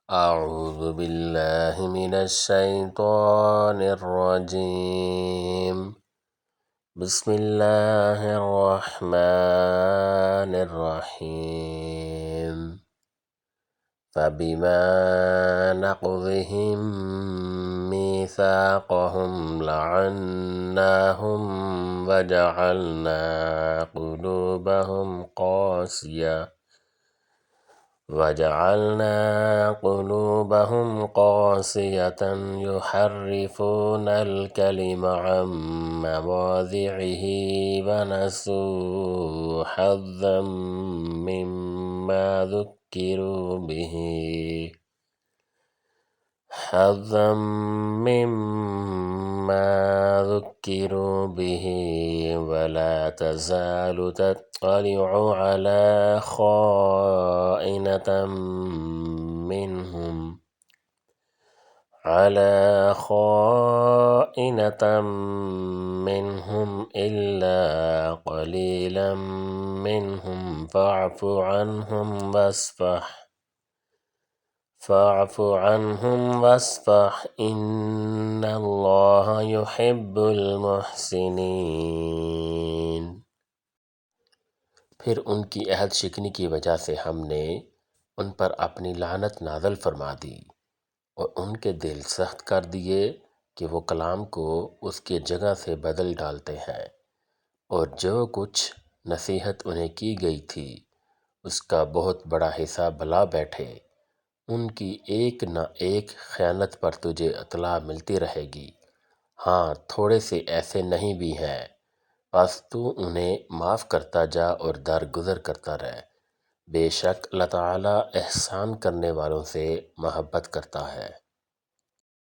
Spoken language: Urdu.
أعوذ بالله من الشيطان الرجيم. بسم الله الرحمن الرحيم. فبما نقضهم ميثاقهم لعناهم وجعلنا قلوبهم قاسية يحرفون الكلم عن مواضعه ونسوا حظا مما ذكروا به ولا تزال تطلع على خائنة منهم إلا قليلا منهم فاعف عنهم واصفح إن الله يحب المحسنين۔ پھر ان کی عہد شکنی کی وجہ سے ہم نے ان پر اپنی لعنت نازل فرما دی اور ان کے دل سخت کر دیے کہ وہ کلام کو اس کی جگہ سے بدل ڈالتے ہیں، اور جو کچھ نصیحت انہیں کی گئی تھی اس کا بہت بڑا حصہ بلا بیٹھے۔ ان کی ایک نہ ایک خیانت پر تجھے اطلاع ملتی رہے گی، ہاں تھوڑے سے ایسے نہیں بھی ہیں، بس تو انہیں معاف کرتا جا اور درگزر کرتا رہ، بے شک اللہ تعالیٰ احسان کرنے والوں سے محبت کرتا ہے۔